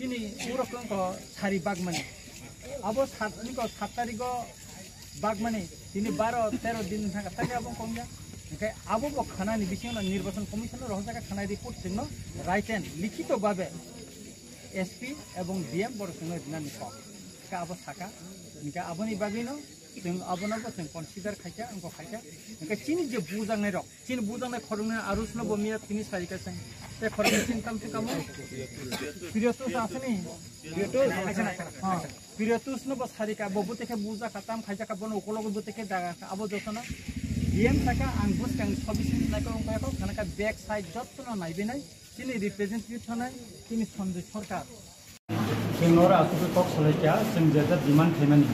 chini urokon ko sari bagmani abo 7 tarik bagmani tini 12-13 din thaka tani abo kongja okay abo bo khana ni bising নির্বাচন commission রহজাকা খানা report চিহ্ন written লিখিত ভাবে SP এবং DM বড় সঙ্গে দিনানি ক কা abo থাকা নিকা aboni bagino जों abonaबो जों कनसिडार खायजा अंको खायजा ओंखाय चिनि जे बुजांनाय रक चिनि बुजांनाय खरंना आरुसनो बमिया तिनि सारिका जों ते खरंनि चिन्ताम से कामो पिरियटुस आसनि पिरियटुस हां पिरियटुस नो बसारिका बबुतेके बुजा खाताम खायजा का बनो ओकलग बुतेके दागा आबो जसना डीएम थाका आंगुस कां सबिसिन नायको अंको खानाका बैक साइड जत्तनो नायबिनाय चिनि रिप्रेजेंटेटिभ थानाय चिनि सन्जय सरकार जों नरा आकुबे कक सलायका जों जेदा डिमान्ड थेमानि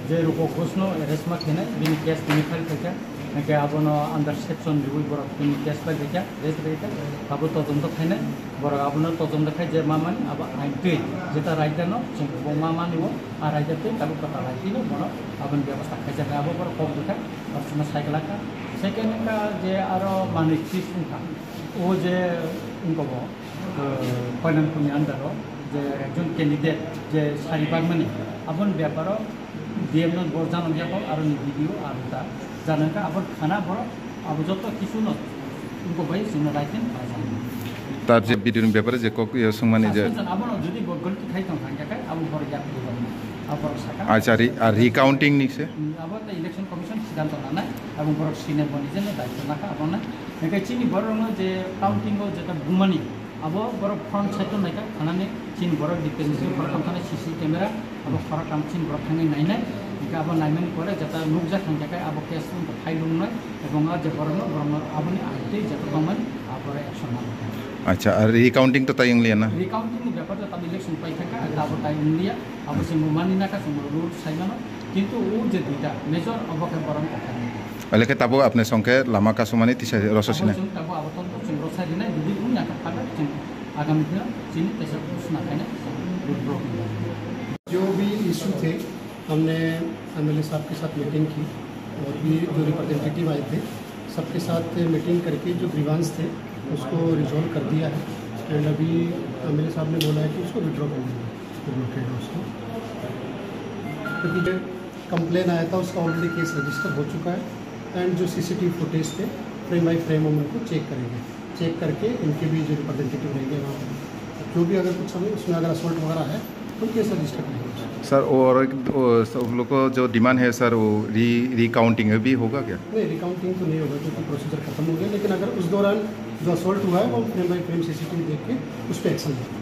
जे रुको घोषणा एरेस्टमा खेने बिनि केस बिनि फाइल थेका के आबनो अंडर सेक्शन रिव्यू बरक बिनि केस फाइल थेका रेस रेटा आबो तदন্ত खायने बरक आबनो तदন্ত खाय जे मामानि आबो आइनते जेता राइटानो जों बमा मानिबो आ राइटाते काबो पता लागिनो बनो आबन व्यवस्था खायजा आबो बर कम दुखा अर्चना साइकलाका सेकेंड का जे आरो मानि चिफ उनका ओ जे उनको फाइनान्सनि अंडर जे एकजन कैंडिडेट जे सारिबाग मानि आबन व्यापारो डीएम न बरजान बियाखौ आरो नि भिडियो आरो दा जानका आबर खाना बर अब जत किछु न उनको भाई जों राइटेन तार जे भिडियो व्यापार जे कक यो संमानि जे आबर जदि गलती खाइ तं थांगाका अब बर याद आबर साका अच्छा रिकाउंटिंग नि से आबर त इलेक्शन कमिशन सिद्धांत लानाय अब बर सिने बनि जे दायित्व नाका आबना एका चिनि बरङ जे काउंटिंग ओ जेता बुमानि अब बर फ्रन्ट साइड नायका खानाने चिन बर डिपेंडेन्सि बर खानाने सीसी कैमरा अब खरा काम चिन बर थांनाय नायनाय इका अब नायमेन करे जता नुकजा थांगाका अब केस फाइल दंनाय एबं आ जे बरङ आबनि आइते जता दंमोन आबर एक्शन लानाय अच्छा रिकाउंटिंग तो तायं लिया ना रिकाउंटिंग व्यापार त इलेक्शन पाइ थाका अब तायं लिया अब जों मानि नाका जों रुल साइमानो किन्तु ओ जे दुटा मेजर अबके बरङ कथानि अलके तबो अपने संखे लामा का सुमानि तिसा रससिना तबो अब तन्त्र जों रसादिना दुदि उन नाका फादा जों आगामी दिन चिनि तेसा सुना खायना जो भी इशू थे हमने एमएलए साहब के साथ मीटिंग की और भी जो रिप्रेजेंटेटिव आए थे सबके साथ मीटिंग करके जो ग्रीवांस थे उसको रिजॉल्व कर दिया है एंड अभी एमएलए साहब ने बोला है कि उसको विड्रॉ कर देंगे ब्लॉकेड है उसको क्योंकि जो कंप्लेन आया था उसका ऑलरेडी केस रजिस्टर हो चुका है एंड जो सीसीटीवी फुटेज थे फ्रेम बाई फ्रेम हम उनको चेक करेंगे चेक करके इनके भी जो रिप्रेजेंटेटिव रहेंगे वहाँ जो भी अगर कुछ हमें उसमें अगर असोल्ट वगैरह है तो केस रजिस्टर करेंगे सर और सब लोग को जो डिमांड है सर वो रिकाउंटिंग भी होगा क्या नहीं रिकाउंटिंग तो नहीं होगा क्योंकि प्रोसीजर खत्म हो गया लेकिन अगर उस दौरान जो असोल्ट हुआ है वो फ्रेम बाई फ्रेम सीसीटीवी देख के उस पर एक्शन लेंगे